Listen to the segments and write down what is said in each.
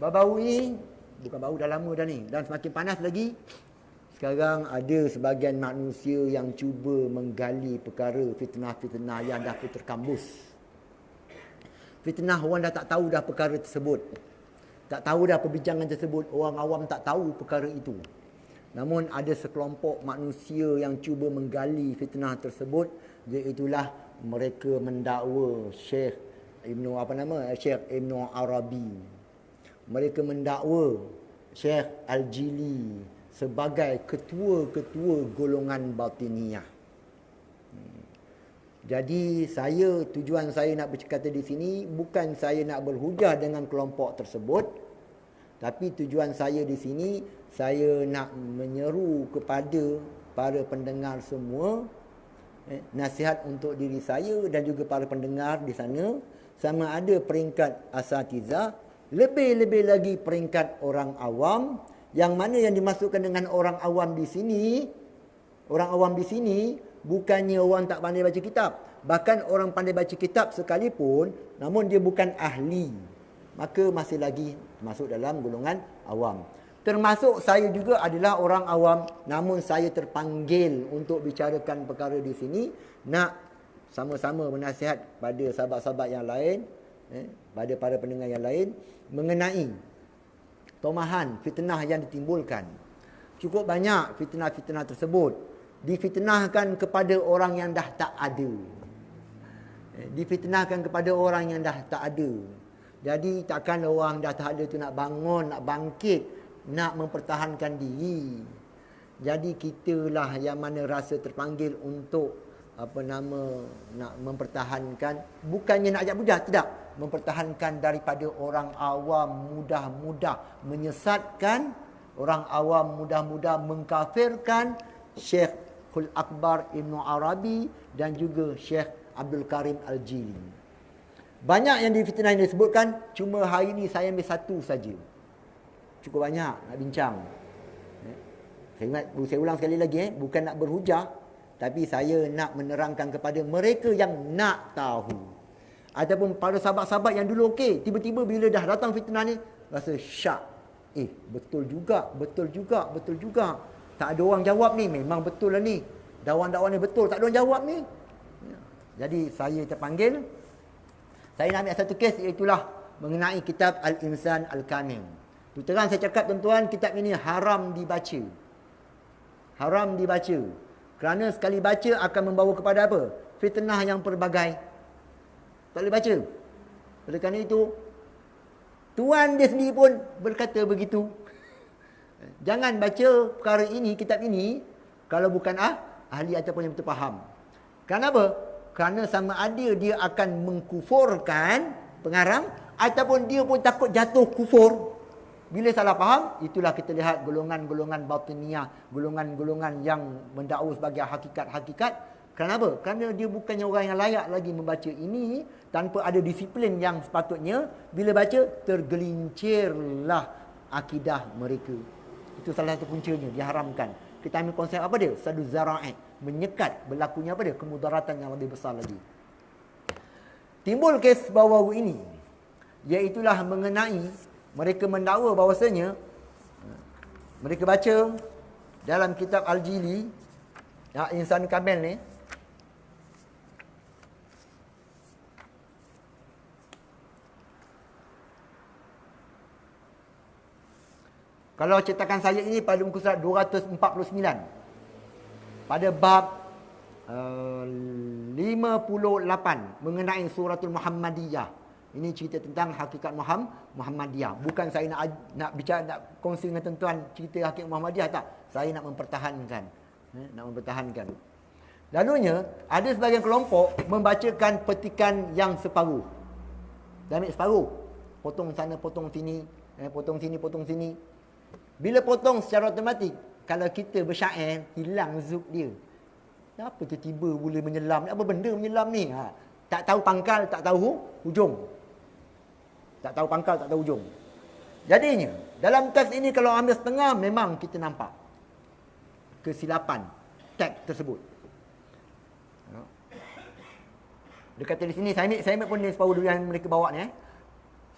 Baru-baru ini, bukan baru, dah lama dah ni, dan semakin panas lagi. Sekarang ada sebahagian manusia yang cuba menggali perkara fitnah-fitnah yang dah terkambus. Fitnah orang dah tak tahu dah perkara tersebut. Tak tahu dah perbincangan tersebut. Orang awam tak tahu perkara itu. Namun ada sekelompok manusia yang cuba menggali fitnah tersebut, iaitulah mereka mendakwa Syekh Ibn Arabi. Mereka mendakwa Syekh Al-Jili sebagai ketua-ketua golongan batiniyah. Jadi tujuan saya nak bercakap di sini bukan saya nak berhujah dengan kelompok tersebut, tapi tujuan saya di sini saya nak menyeru kepada para pendengar semua, nasihat untuk diri saya dan juga para pendengar di sana, sama ada peringkat asatizah, lebih-lebih lagi peringkat orang awam. Yang mana yang dimasukkan dengan orang awam di sini, bukannya orang tak pandai baca kitab. Bahkan orang pandai baca kitab sekalipun, namun dia bukan ahli, maka masih lagi masuk dalam golongan awam. Termasuk saya juga adalah orang awam, namun saya terpanggil untuk bicarakan perkara di sini, nak sama-sama menasihat pada sahabat-sahabat yang lain, pada para pendengar yang lain, mengenai tomahan fitnah yang ditimbulkan. Cukup banyak fitnah-fitnah tersebut difitnahkan kepada orang yang dah tak ada. Difitnahkan kepada orang yang dah tak ada. Jadi takkan orang dah tak ada tu nak bangun, nak bangkit, nak mempertahankan diri. Jadi kitalah yang mana rasa terpanggil untuk nak mempertahankan, bukannya nak ajak budak, tidak, mempertahankan daripada orang awam mudah-mudah menyesatkan, orang awam mudah-mudah mengkafirkan Syekhul Akbar Ibn Arabi dan juga Syekh Abdul Karim Al-Jili. Banyak yang difitnah yang disebutkan, cuma hari ini saya ambil satu saja. Cukup banyak nak bincang. Saya ulang sekali lagi, bukan nak berhujah, tapi saya nak menerangkan kepada mereka yang nak tahu. Ataupun para sahabat-sahabat yang dulu okey, tiba-tiba bila dah datang fitnah ni, rasa syak. Betul juga. Tak ada orang jawab ni, memang betul lah ni. Dakwah-dakwah ni betul, tak ada orang jawab ni. Jadi saya terpanggil. Saya nak ambil satu kes, iaitulah mengenai kitab Al-Insan Al-Kamil. Tu terang saya cakap tuan-tuan, kitab ini haram dibaca. Haram dibaca. Kerana sekali baca akan membawa kepada apa? Fitnah yang pelbagai. Tak boleh baca. Oleh kerana itu, tuan dia sendiri pun berkata begitu. Jangan baca perkara ini, kitab ini, kalau bukan ahli ataupun yang betul faham. Kenapa? Kerana sama ada dia akan mengkufurkan pengarang, ataupun dia pun takut jatuh kufur. Bila salah faham, itulah kita lihat golongan-golongan batiniyah, golongan-golongan yang mendakwa sebagai hakikat-hakikat. Kenapa? Kerana dia bukannya orang yang layak lagi membaca ini, tanpa ada disiplin yang sepatutnya. Bila baca, tergelincirlah akidah mereka. Itu salah satu puncanya, diharamkan. Kita ambil konsep apa dia? Sadu zara'i, menyekat, berlakunya apa dia? Kemudaratan yang lebih besar lagi. Timbul kes baru-baru ini, iaitulah mengenai mereka mendakwa bahawasanya, mereka baca dalam kitab Al-Jili, Insan Kamil ni, kalau cetakan saya ini pada muka surat 249, pada bab 58 mengenai suratul Muhammadiyah. Ini cerita tentang hakikat Muhammadiyah. Bukan saya nak bicara, nak kongsi dengan tuan-tuan cerita hakikat Muhammadiyah, tak. Saya nak mempertahankan. Lalunya, ada sebahagian kelompok membacakan petikan yang separuh. Dia ambil separuh. Potong sana, potong sini. Potong sini, potong sini. Bila potong secara automatik, kalau kita bersyair, hilang zuk dia. Kenapa tiba-tiba boleh menyelam? Apa benda menyelam ni? Tak tahu pangkal, tak tahu hujung. Tak tahu pangkal, tak tahu hujung. Jadinya, dalam teks ini kalau ambil setengah, memang kita nampak kesilapan teks tersebut. Dia kata di sini, saya ambil pun ni separuh dulu yang mereka bawa ni.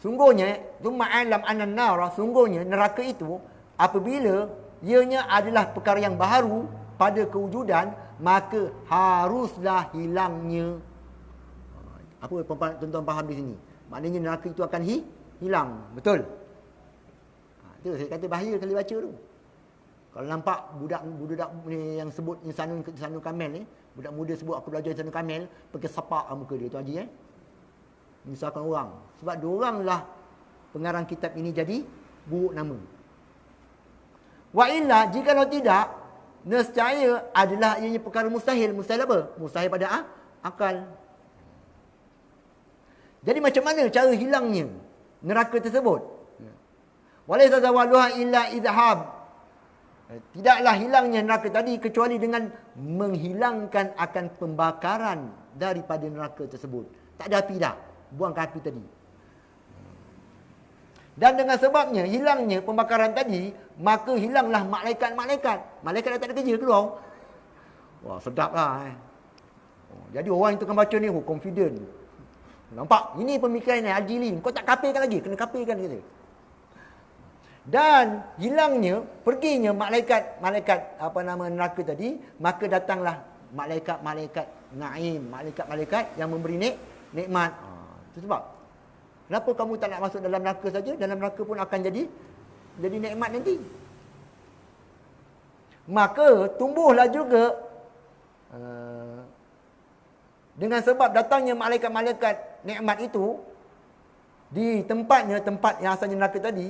Sungguhnya, thumma alam anna nara, sungguhnya neraka itu apabila ianya adalah perkara yang baharu pada kewujudan, maka haruslah hilangnya. Apa tuan-tuan faham di sini? Maknanya neraka itu akan hilang. Betul? Itu saya kata bahaya kali baca tu. Kalau nampak budak ni yang sebut Insanul Kamil ni, budak muda sebut aku belajar Insanul Kamil, pakai sapak muka dia tu Haji misalkan orang. Sebab dioranglah pengarang kitab ini jadi buruk nama. Wa illa, jikalau tidak, nescaya adalah ianya perkara mustahil. Mustahil apa? Mustahil pada akal. Jadi macam mana cara hilangnya neraka tersebut? Walaysa zawaluha illa izhab. Tidaklah hilangnya neraka tadi kecuali dengan menghilangkan akan pembakaran daripada neraka tersebut. Tak ada api dah. Buangkan api tadi. Dan dengan sebabnya hilangnya pembakaran tadi, maka hilanglah malaikat-malaikat. Malaikat dah tak ada kerja keluar. Wah, sedap lah. Jadi orang itu kan baca ni, confident. Nampak? Ini pemikiran ni, Al-Jili. Kau tak kapirkan lagi. Kena kapirkan kita. Dan hilangnya, perginya malaikat neraka tadi, maka datanglah malaikat-malaikat naim, malaikat-malaikat yang memberi nikmat. Itu sebab. Kenapa kamu tak nak masuk dalam neraka saja? Dalam neraka pun akan jadi nikmat nanti. Maka tumbuhlah juga dengan sebab datangnya malaikat-malaikat nikmat itu di tempat yang asalnya neraka tadi,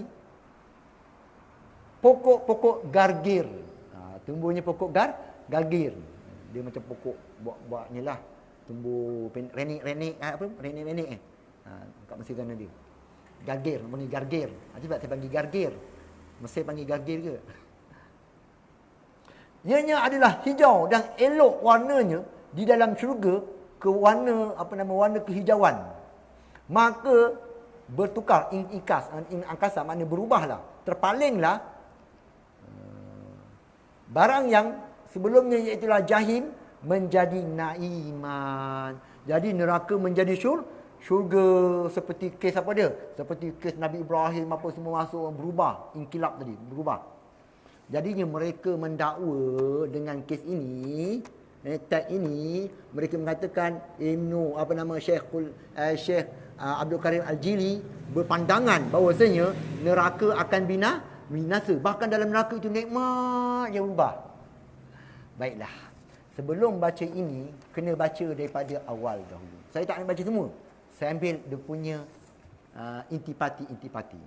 pokok-pokok gargir. Tumbuhnya pokok gargir. Dia macam pokok buat ni lah. Tumbuh renik-renik kat Mesir kan dia. Gargir, panggil gargir. Sebab saya panggil gargir. Mesir panggil gargir ke? Ianya adalah hijau dan elok warnanya di dalam syurga ke warna kehijauan. Maka bertukar angkasa, maknanya berubahlah. Terpalinglah barang yang sebelumnya iaitulah jahim menjadi naiman. Jadi neraka menjadi syurga seperti kes apa dia? Seperti kes Nabi Ibrahim apa semua masuk, berubah. Inkilab tadi, berubah. Jadinya mereka mendakwa dengan kes ini, tag ini, mereka mengatakan Syekh Abdul Karim Al-Jili berpandangan bahawasanya neraka akan binasa. Bahkan dalam neraka itu nikmat yang berubah. Baiklah. Sebelum baca ini, kena baca daripada awal dahulu. Saya tak ambil baca semua. Saya ambil dia punya intipati-intipati.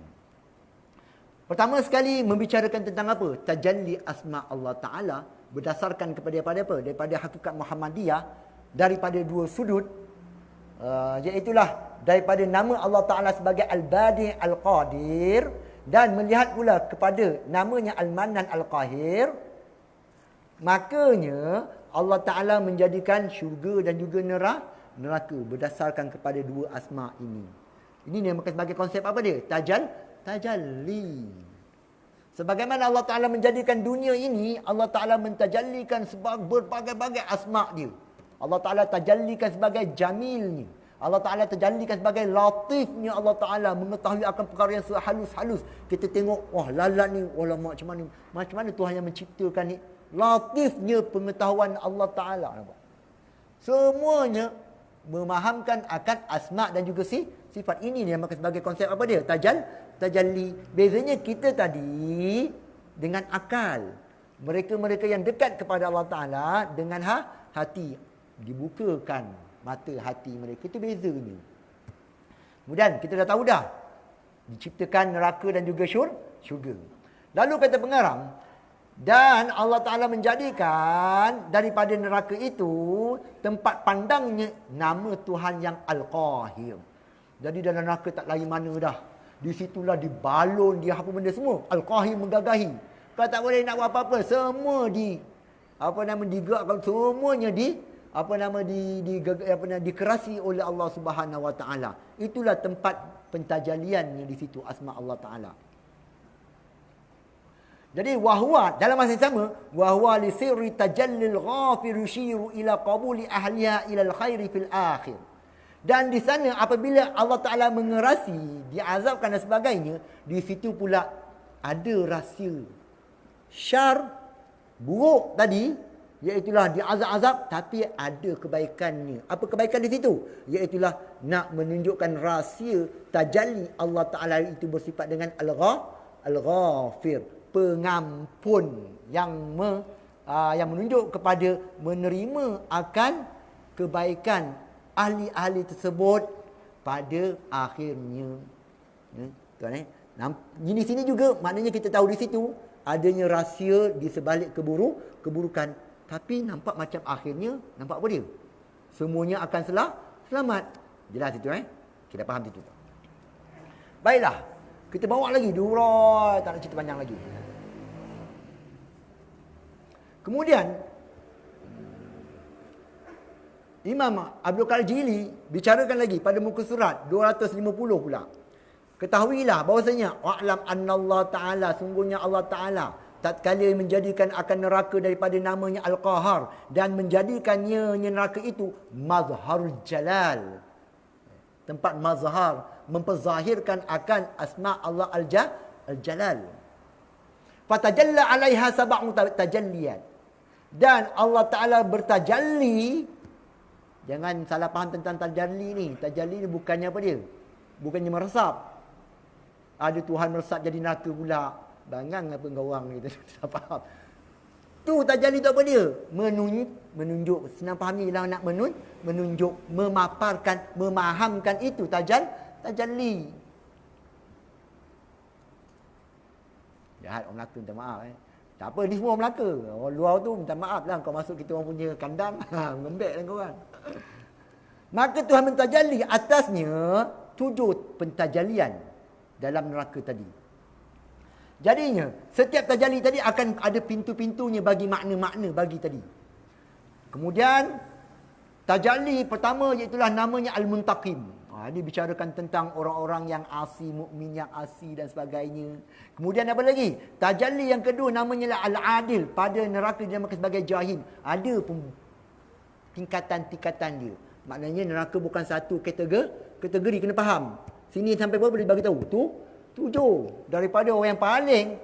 Pertama sekali membicarakan tentang apa? Tajalli asma Allah Ta'ala berdasarkan kepada apa? Daripada hakikat Muhammadiyah, daripada dua sudut. Iaitulah daripada nama Allah Ta'ala sebagai Al-Badi' Al-Qadir, dan melihat pula kepada namanya Al-Mannan Al-Qahir. Makanya Allah Ta'ala menjadikan syurga dan juga neraka berdasarkan kepada dua asma ini. Ini yang sebagai konsep apa dia? Tajalli. Sebagaimana Allah Ta'ala menjadikan dunia ini, Allah Ta'ala mentajallikan berbagai-bagai asma dia. Allah Ta'ala tajallikan sebagai jamilnya. Allah Ta'ala tajallikan sebagai latifnya. Allah Ta'ala mengetahui akan perkara yang sehalus-halus. Kita tengok, wah lalat ni, macam mana Tuhan yang menciptakan ni. Latifnya pengetahuan Allah Ta'ala. Semuanya memahamkan akan asma' dan juga sifat. Ini yang sebagai konsep apa dia? Tajalli. Bezanya kita tadi dengan akal. Mereka-mereka yang dekat kepada Allah Ta'ala dengan hati. Dibukakan mata hati mereka. Itu bezanya. Kemudian kita dah tahu dah. Diciptakan neraka dan juga syurga. Lalu kata pengarang, dan Allah Ta'ala menjadikan daripada neraka itu tempat pandangnya nama Tuhan yang Al-Qahir. Jadi dalam neraka tak lain mana dah. Di situlah dibalon, dia apa benda semua. Al-Qahir menggagahi. Kau tak boleh nak buat apa-apa. Semua digerakkan, semuanya dikerasi oleh Allah Subhanahu Wa Ta'ala. Itulah tempat pentajaliannya di situ, asma Allah Ta'ala. Jadi wahwa dalam masa yang sama, wahwa li sirri tajallil ghafir yushiru ila qabuli ahliha ila al-khairi fil akhir. Dan di sana apabila Allah Ta'ala mengerasi, diazabkan dan sebagainya, di situ pula ada rahsia syar, buruk tadi, iaitulah diazab-azab, tapi ada kebaikannya. Apa kebaikan di situ? Iaitulah nak menunjukkan rahsia tajalli Allah Ta'ala itu bersifat dengan Al-Ghafir, pengampun, yang menunjuk kepada menerima akan kebaikan ahli-ahli tersebut pada akhirnya. Tuan Di sini juga maknanya kita tahu di situ adanya rahsia di sebalik keburukan. Tapi nampak macam akhirnya, nampak apa dia? Semuanya akan selamat. Jelas itu Kita faham itu. Baiklah, kita bawa lagi durai, tak nak cerita panjang lagi. Kemudian Imam Abdul Qadir Jili bicarakan lagi pada muka surat 250 pula. Ketahuilah bahawasanya wa'lam annallahu ta'ala, sungguhnya Allah Ta'ala tatkala menjadikan akan neraka daripada namanya Al-Qahar dan menjadikannya neraka itu mazharul jalal, tempat mazhar, memperzahirkan akan asma Allah Al-Jalal. Fatajalla 'alaiha sab'u tajalliat, dan Allah Ta'ala bertajalli. Jangan salah faham tentang tajalli ni. Tajalli ni bukannya apa dia? Bukannya meresap. Ada Tuhan meresap jadi neraka pula. Bangang apa kau orang ni. Tak faham. Tu tajalli tu apa dia? Menunjuk. Senang faham ni lah nak menunjuk, memaparkan, memahamkan itu tajalli. Jahat orang Melaka, minta maaf Tak apa, ni semua orang Melaka. Orang luar tu minta maaf lah. Kau masuk kita orang punya kandang. Ngembek lah korang. Maka Tuhan mentajalli atasnya 7 pentajalian dalam neraka tadi. Jadinya, setiap tajalli tadi akan ada pintu-pintunya bagi makna-makna bagi tadi. Kemudian, tajalli pertama iaitulah namanya Al-Muntaqim. Dia bicarakan tentang orang-orang yang asi, mukmin yang asi dan sebagainya. Kemudian apa lagi? Tajalli yang kedua namanya Al-Adil. Pada neraka dinamakan sebagai Jahim. Ada pun tingkatan-tingkatan dia. Maknanya neraka bukan satu kategori, kena faham. Sini sampai berapa boleh bagi tahu? Tu 7. Daripada orang yang paling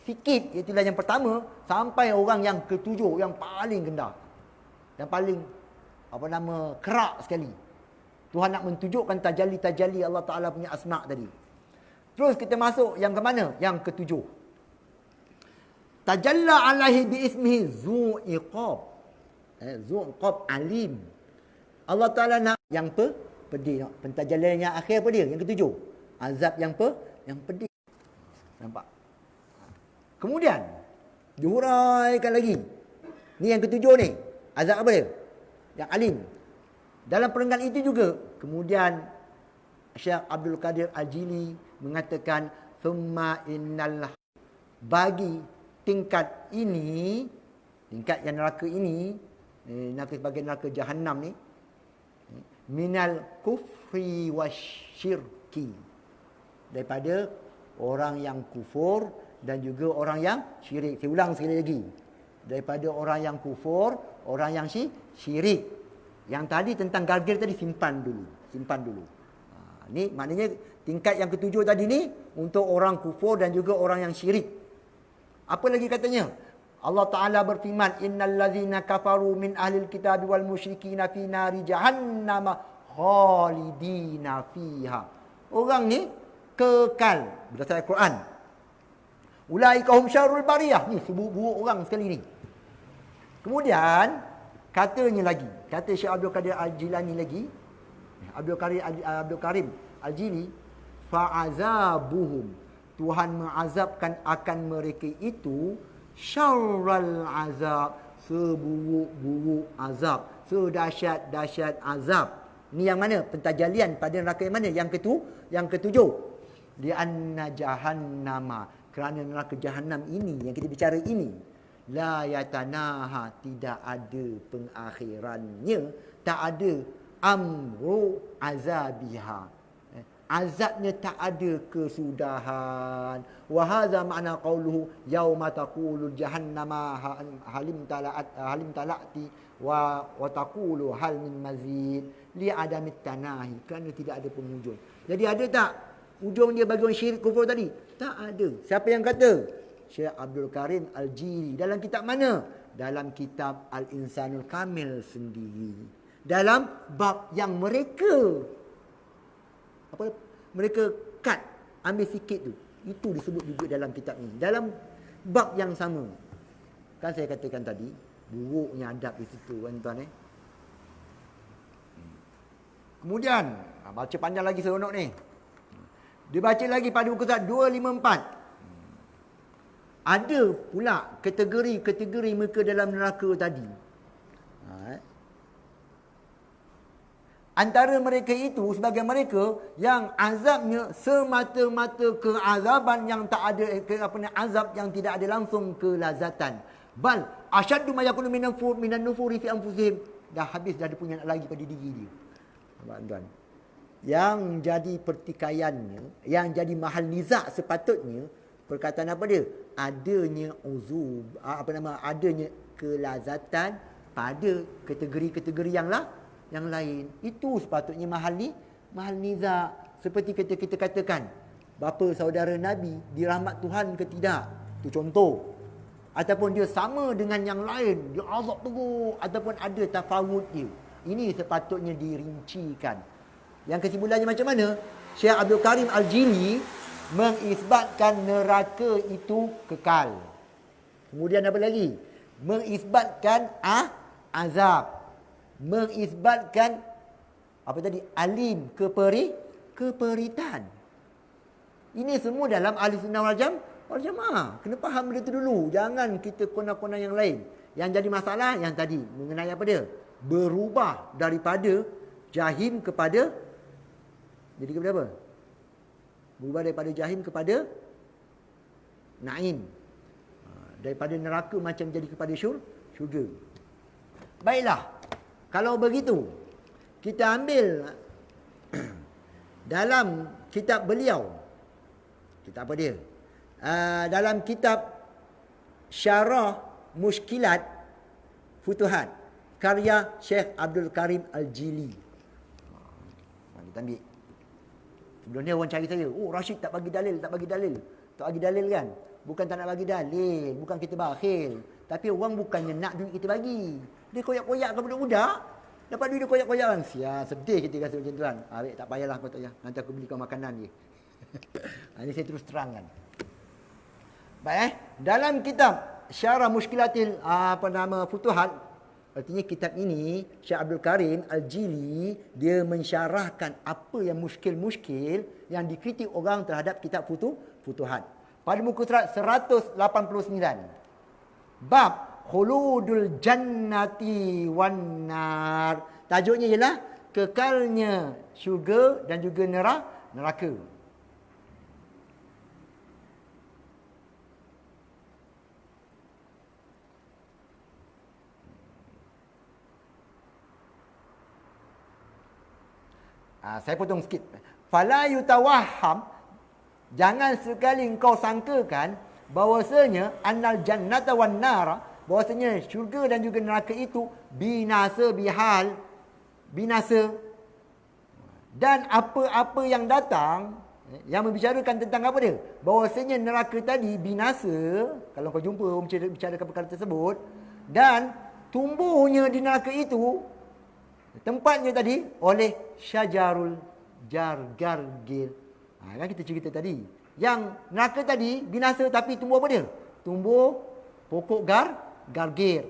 sikit, itulah yang pertama, sampai orang yang ke-7, yang paling rendah. Yang paling kerak sekali. Tuhan nak menunjukkan tajalli-tajalli Allah Ta'ala punya asma' tadi. Terus kita masuk yang ke mana? Yang ke-7. Tajalla alaihi biismihi Zu'iqab. Zu'iqab alim. Allah Ta'ala nak yang pedih. Pentajallian yang akhir apa dia? Yang ke-7. Azab yang pedih. Nampak? Kemudian, dihuraikan lagi. Ni yang ke-7 ni. Azab apa dia? Yang alim. Dalam perenggan itu juga, kemudian Syekh Abdul Qadir Al-Jili mengatakan, "Thumma innal", bagi tingkat ini, tingkat yang neraka ini, neraka sebagai neraka Jahannam ni, minal kufri wasyirki, daripada orang yang kufur dan juga orang yang syirik. Saya ulang sekali lagi. Daripada orang yang kufur, orang yang syirik. Yang tadi tentang gargir tadi simpan dulu. Ni maknanya tingkat yang ke-7 tadi ni untuk orang kufur dan juga orang yang syirik. Apa lagi katanya? Allah Ta'ala berfirman, "Innal ladzina kafaru min ahlil kitabi wal musyrikina fi nari jahannam khalidina fiha." Orang ni kekal berdasarkan Al-Quran. Ulaika hum syarrul bariyah. Ni seburuk orang sekali ni. Kemudian katanya lagi, kata Syekh Abdul Qadir Al-Jilani lagi, Abdul Karim Al-Jili, fa'azabuhum, Tuhan mengazabkan akan mereka itu syarral azab, seburuk-buruk azab, sedahsyat-dahsyat azab. Ni yang mana? Pentajalian pada neraka yang mana? Yang ke-7. Di anna jahannama, kerana neraka Jahannam ini yang kita bicara ini, la yatanaha, tidak ada pengakhirannya, tak ada amru azabiha, azabnya tak ada kesudahan. Wa hadza ma'na qauluhu yauma taqulu jahannama halim talati wa taqulu hal min mazid li adamit tanahi, kerana tidak ada penghujung. Jadi ada tak ujung dia bagi orang syirik kufur tadi? Tak ada. Siapa yang kata? Syekh Abdul Karim Al-Jili. Dalam kitab mana? Dalam kitab Al-Insanul Kamil sendiri. Dalam bab yang mereka cut, ambil sikit tu. Itu disebut juga dalam kitab ini. Dalam bab yang sama. Kan saya katakan tadi, buruknya adab di situ, tuan-tuan . Kemudian, baca panjang lagi seronok ni. Dia baca lagi pada muka surat 254. Ada pula kategori-kategori mereka dalam neraka tadi. Antara mereka itu, sebagai mereka yang azabnya semata-mata keazaban yang tak ada, azab yang tidak ada langsung kelazatan. Bal asyaddu ma yakunu minan nufuri fi anfusihim. Dah habis, dah ada punya nak lagi pada diri dia. Tuan-tuan, yang jadi pertikaiannya, yang jadi mahal nizak sepatutnya, perkataan apa dia? Adanya uzub, adanya kelazatan pada kategori-kategori yang lain. Itu sepatutnya mahal nizak. Seperti kita katakan, bapa saudara Nabi dirahmat Tuhan ke tidak? Itu contoh. Ataupun dia sama dengan yang lain, dia azab teruk, ataupun ada tafawut dia. Ini sepatutnya dirincikan. Yang kesimpulannya macam mana? Syekh Abdul Karim Al-Jili mengisbatkan neraka itu kekal. Kemudian apa lagi? Mengisbatkan azab. Mengisbatkan apa tadi? Alim, keperitan. Ini semua dalam Ahli Sunnah wal Jamaah. Kena faham benda tu dulu. Jangan kita kona-kona yang lain. Yang jadi masalah yang tadi mengenai apa dia? Berubah daripada jahim kepada, jadi kepada apa? Berubah daripada jahim kepada naim. Daripada neraka macam jadi kepada syurga. Baiklah. Kalau begitu, kita ambil dalam kitab beliau. Kitab apa dia? Dalam kitab Syarah Mushkilat Futuhat, karya Syekh Abdul Karim Al-Jili. Kita ambil. Sebelum ni orang cari saya, oh Rashid tak bagi dalil. Tak bagi dalil kan? Bukan tak nak bagi dalil, bukan kita bakhil. Tapi orang bukannya nak duit kita bagi. Dia koyak-koyak ke budak-budak, dapat duit dia koyak-koyak kan. Sedih kita rasa macam tu kan. Tak payahlah kau tak payah. Nanti aku beli kau makanan je. Ini saya terus terangkan. Baik, dalam kitab Syarah Mushkilatil Futuhat, artinya kitab ini Syekh Abdul Karim Al-Jili dia mensyarahkan apa yang muskil-muskil yang dikritik orang terhadap kitab Futuhat. Pada muka surat 189. Bab khuludul jannati wan nar. Tajuknya ialah kekalnya syurga dan juga neraka. Saya potong sikit. Fala yutawahham, jangan sekali engkau sangkakan bahwasanya annal jannata wan nara, bahwasanya syurga dan juga neraka itu binasa dan apa-apa yang datang yang membicarakan tentang apa dia? Bahwasanya neraka tadi binasa, kalau kau jumpa orang bicarakan perkara tersebut, dan tumbuhnya di neraka itu tempatnya tadi oleh syajarul gargil. Kan kita cerita tadi. Yang neraka tadi binasa tapi tumbuh apa dia? Tumbuh pokok gargir.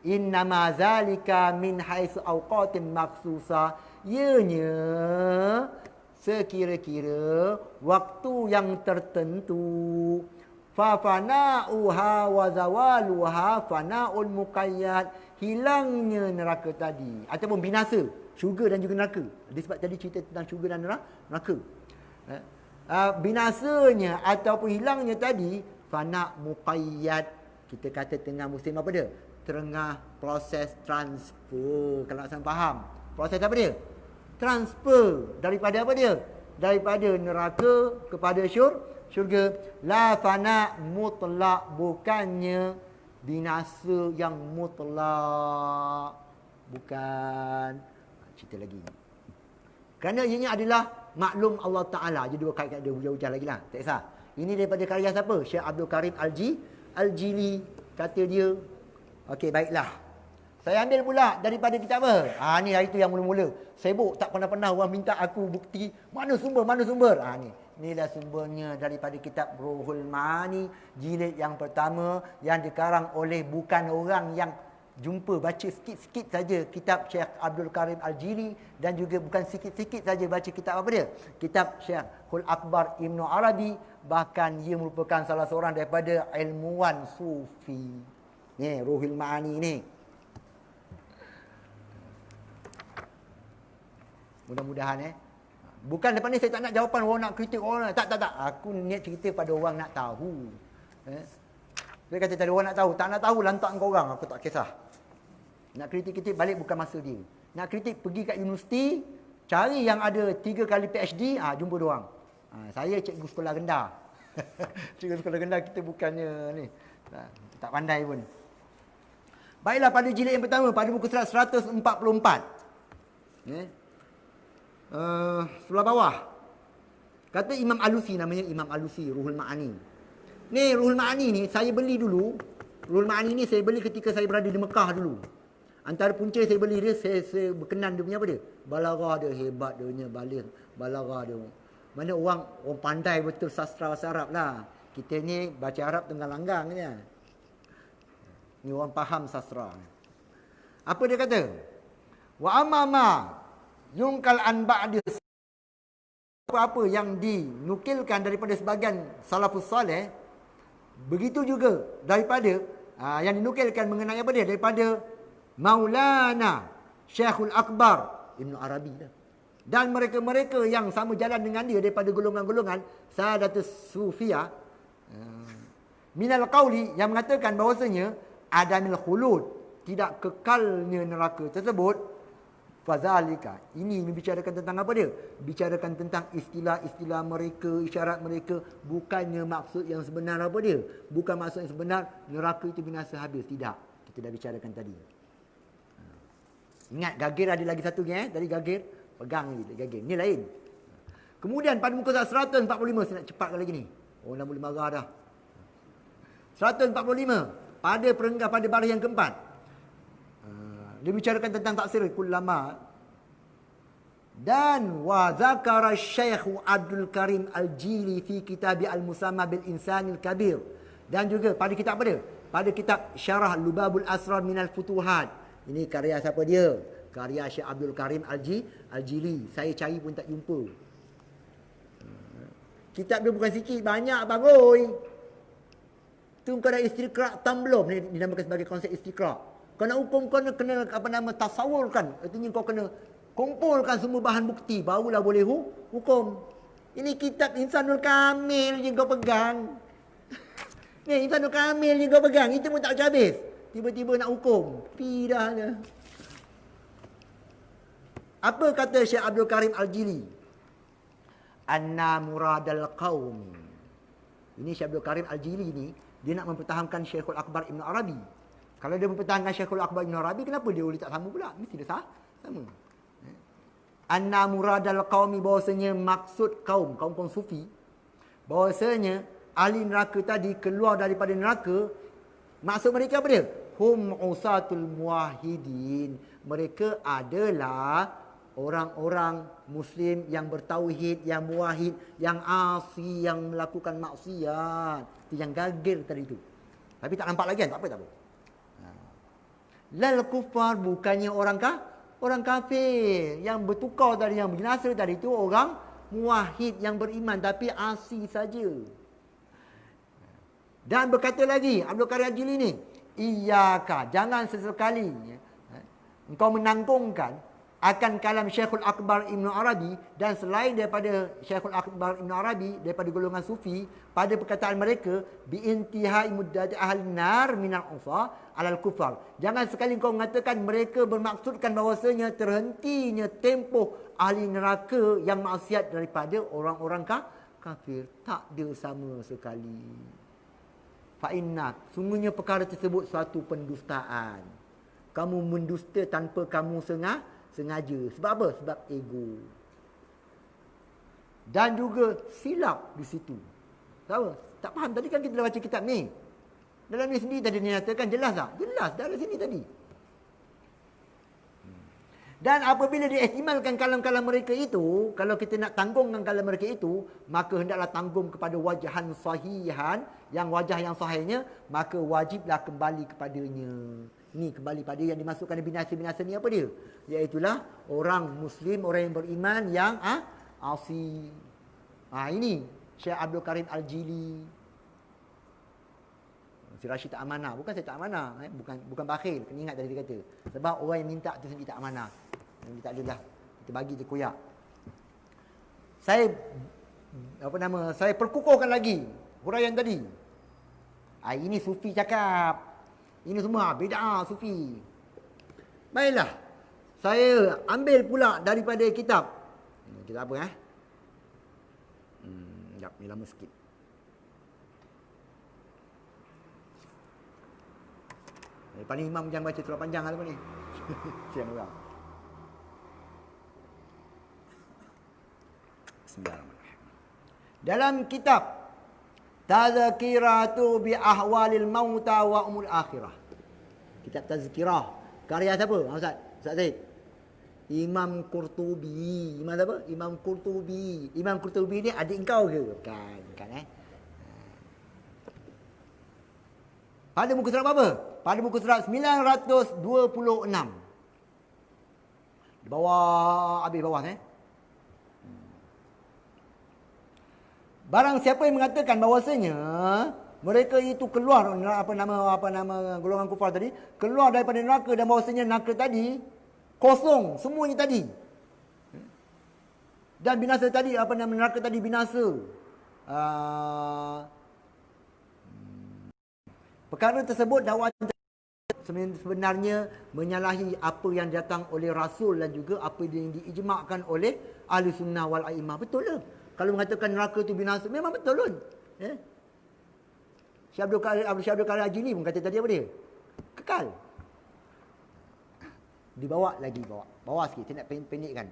Innama zalika min haitsu awqatin maksusa. Ianya sekira-kira waktu yang tertentu. Fa fana'uha wa zawaluha fana'ul muqayyad. Hilangnya neraka tadi ataupun binasa syurga dan juga neraka. Sebab tadi cerita tentang syurga dan neraka. Binasanya ataupun hilangnya tadi fana muqayyad. Kita kata tengah musim apa dia? Tengah proses transfer. Kalau nak faham, proses apa dia? Transfer daripada apa dia? daripada neraka kepada syurga. La fana mutlak, bukannya binasa yang mutlak. Bukan. Cerita lagi. Kerana ianya adalah maklum Allah Ta'ala. Jadi dua kali ada hujah-hujah lagi lah. Tak kisah. Ini daripada karya siapa? Syekh Abdul Karim Al-Jili. Kata dia. Okey, baiklah. Saya ambil pula daripada kitab apa? Ni hari tu yang mula-mula. Sibuk tak pernah-pernah orang minta aku bukti. Mana sumber? Ni. Inilah sumbernya daripada kitab Ruhul Ma'ani. Jilid yang pertama. Yang dikarang oleh bukan orang yang jumpa, baca sikit-sikit saja kitab Syekh Abdul Karim Al-Jili, dan juga bukan sikit-sikit saja baca kitab apa dia? Kitab Syekhul Akbar Ibn Arabi, bahkan ia merupakan salah seorang daripada ilmuwan sufi. Ni Ruhul Ma'ani ni. Mudah-mudahan bukan lepas ni saya tak nak jawapan orang nak kritik orang. Tak. Aku niat cerita pada orang nak tahu. Dia kata tadi orang nak tahu. Tak nak tahu lantak kau orang. Aku tak kisah. Nak kritik-kritik balik bukan masa dia. Nak kritik pergi kat universiti, cari yang ada 3 kali PhD, jumpa dia orang. Saya cikgu sekolah rendah. Cikgu sekolah rendah, kita bukannya ni. Tak pandai pun. Baiklah, pada jilid yang pertama, pada muka surat 144. Sebelah bawah. Kata Imam Alusi, namanya Imam Alusi, Ruhul Ma'ani. Ni Ruhul Ma'ani ni saya beli dulu. Ruhul Ma'ani ni saya beli ketika saya berada di Mekah dulu. Antara punca saya beli dia, saya berkenan dia punya apa dia? Balaghah dia, hebat dia punya balaghah dia. Mana orang pandai betul sastra bahasa Arab lah. Kita ni baca Arab tengah langgang je. Ni orang faham sastra. Apa dia kata? Wa amama yungkal an ba'di, apa yang dinukilkan daripada sebagian salafus saleh, begitu juga daripada yang dinukilkan mengenai apa dia, daripada Maulana Syekhul Akbar Ibn Arabi lah. Dan mereka-mereka yang sama jalan dengan dia daripada golongan-golongan Sadatus Sufiyah, minal qauli, yang mengatakan bahawasanya adamil khulud, tidak kekalnya neraka tersebut. Fazalika, ini membicarakan tentang apa dia? Bicarakan tentang istilah-istilah mereka, isyarat mereka. Bukannya maksud yang sebenar apa dia? Bukan maksud yang sebenar neraka itu binasa habis. Tidak. Kita dah bicarakan tadi. Ingat, gagir ada lagi satu lagi Tadi gagir, pegang lagi gagir. Ni lain. Kemudian pada muka surat 145, saya nak cepatkan lagi ni. Orang dah boleh marah dah. 145, pada perenggan, pada baris yang keempat. Dia bicarakan tentang taksir kullama. Dan wa zakara Syekh Abdul Karim Al-Jili fi kitab Al-Musamma bil Insanil Kabir. Dan juga pada kitab apa dia? Pada kitab Syarah Lubabul Asrar Minal Futuhat. Ini karya siapa dia? Karya Syekh Abdul Karim Al-Jili. Saya cari pun tak jumpa. Kitab dia bukan sikit, banyak bagoi. Tu kau dah istiqra' tamblom ni dinamakan sebagai konsep istiqra'. Kau nak hukum, kau kena tasawurkan. Artinya kau kena kumpulkan semua bahan bukti, barulah boleh hukum. Ini kitab Insanul Kamil je kau pegang. Ni Insanul Kamil je kau pegang. Itu pun tak habis. Tiba-tiba nak hukum. Pi dah dia. Apa kata Syekh Abdul Karim Al-Jili? Anna muradal qaum. Ini Syekh Abdul Karim Al-Jili ni, dia nak mempertahankan Syekhul Akbar Ibn Arabi. Kalau dia mempertahankan Syekhul Akbar Ibn Arabi, kenapa dia boleh tak sama pula? Mesti dia sama. Anna muradal qaumi, bahawasanya maksud kaum sufi, bahawasanya ahli neraka tadi keluar daripada neraka. Maksud mereka apa dia? Hum usatul muwahhidin. Mereka adalah orang-orang Muslim yang bertauhid, yang muwahhid, yang asi, yang melakukan maksiat. Itu yang gagir tadi tu. Tapi tak nampak lagi kan? Tak apa. Lal kufar, bukannya orang kafir. Yang bertukar tadi, yang binasa tadi itu orang muwahhid yang beriman tapi asi saja. Dan berkata lagi Abdul Karim Al-Jili ni, iyyaka, jangan sesekali engkau menangkungkan akan kalam Syekhul Akbar Ibn Arabi, dan selain daripada Syekhul Akbar Ibn Arabi daripada golongan sufi pada perkataan mereka biintihai muddati ahli nar minal usa alal kufar. Jangan sekali kau mengatakan mereka bermaksudkan bahawasanya terhentinya tempoh ahli neraka yang maksiat daripada orang-orang kafir. Tak ada sama sekali. Fa inna, sungguhnya perkara tersebut suatu pendustaan. Kamu mendusta tanpa kamu sengaja. Sebab apa? Sebab ego. Dan juga silap di situ. Tahu? Tak faham tadi kan kita dah baca kitab ni. Dalam ni sendiri tadi dinyatakan jelas tak? Jelas dalam sini tadi. Dan apabila diihtimalkan kalam-kalam mereka itu, kalau kita nak tanggungkan kalam mereka itu, maka hendaklah tanggung kepada wajahan sahihan, yang wajah yang sahihnya, maka wajiblah kembali kepadanya. Ni kembali pada yang dimasukkan binasa-binasa ni apa dia? Iaitulah orang Muslim, orang yang beriman yang asi. Ini Syekh Abdul Karim Al-Jili. Si Rashid tak amanah. Bukan saya tak amanah. Bukan bakhil. Kena ingat tadi dia kata. Sebab orang yang minta tu sendiri tak amanah. Yang tak adalah. Kita bagi je koyak. Saya perkukuhkan lagi huraian tadi. Ini sufi cakap. Ini semua bid'ah sufi. Baiklah. Saya ambil pula daripada kitab. Kitab apa Sekejap, ni lama sikit. Lepas ni imam jangan baca surah panjang lah ni. Siang orang. Bismillahirrahmanirrahim. Dalam kitab Tazkiratu bi ahwalil mauta wa umul akhirah. Kitab Tazkirah. Karya siapa? Ustaz Zaid. Imam Qurtubi. Imam apa? Imam Qurtubi. Imam Qurtubi ni adik engkau ke? Bukan Pada muka surat apa? Pada muka surat 926. Di bawah, habis bawah Barang siapa yang mengatakan bahawasanya mereka itu keluar apa nama golongan kufar tadi, keluar daripada neraka, dan bahawasanya neraka tadi kosong semuanya tadi. Dan binasa tadi neraka tadi binasa. Perkara tersebut dakwah sebenarnya menyalahi apa yang datang oleh Rasul dan juga apa yang diijmakkan oleh Ahli Sunnah wal A'immah. Betul ke? Kalau mengatakan neraka itu binasa, memang betul pun. Syekh Abdul Karim Al-Jili pun kata tadi apa dia? Kekal. Dibawa lagi, bawa sikit, saya nak pendekkan.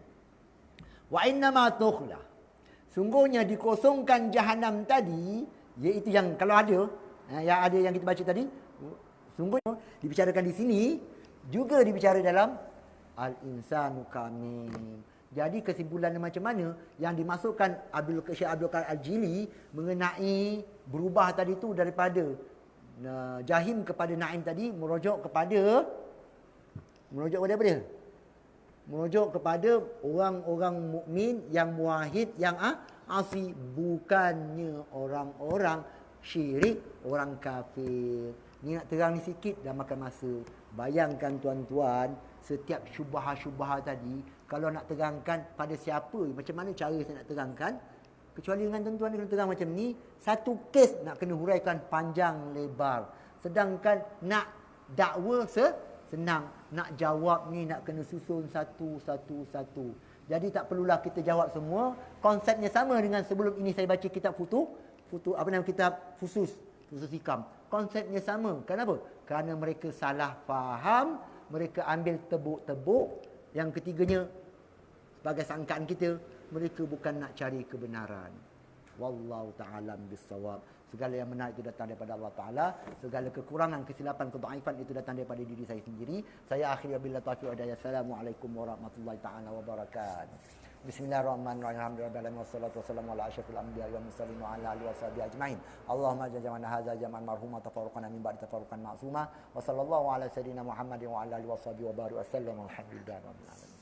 Wa innama tukhla. Sungguhnya dikosongkan jahanam tadi, iaitu yang kalau ada, yang kita baca tadi, sungguhnya dibicarakan di sini, juga dibicara dalam Al-Insanu Kamil. Jadi kesimpulannya macam mana yang dimasukkan Syekh Abdul Karim Al-Jili mengenai berubah tadi tu daripada jahim kepada naim tadi, merujuk kepada apa dia? Merujuk kepada orang-orang mukmin yang muwahhid, yang asi, bukannya orang-orang syirik, orang kafir. Ni nak terang ni sikit dah makan masa. Bayangkan tuan-tuan, setiap syubhah-syubhah tadi, kalau nak terangkan pada siapa, macam mana cara saya nak terangkan, kecuali dengan tuan-tuan kena terang macam ni, satu kes nak kena huraikan panjang lebar. Sedangkan nak dakwa senang, nak jawab ni nak kena susun satu. Jadi tak perlulah kita jawab semua. Konsepnya sama dengan sebelum ini saya baca kitab kitab Fusus Hikam. Konsepnya sama. Kenapa? Kerana mereka salah faham, mereka ambil tebuk-tebuk. Yang ketiganya, sebagai sangkaan kita, mereka bukan nak cari kebenaran. Wallahu ta'ala bissawab. Segala yang benar itu datang daripada Allah Ta'ala. Segala kekurangan, kesilapan, kedhaifan itu datang daripada diri saya sendiri. Saya akhiri wabillahi taufiq wal hidayah. Assalamualaikum warahmatullahi ta'ala wabarakatuh. Bismillahirrahmanirrahim. Alhamdulillahirabbil wassalatu wassalamu ala asyrafil anbiya'i wal mursalin wa ala alihi washabihi ajmain. Allahumma jama'na hadza jam'an marhuma tafarruqana min ba'di tafarruqan ma'suma. Wa sallallahu ala sayyidina Muhammadin wa ala alihi washabihi wa barik wasallam. Alhamdulillahirabbil alamin.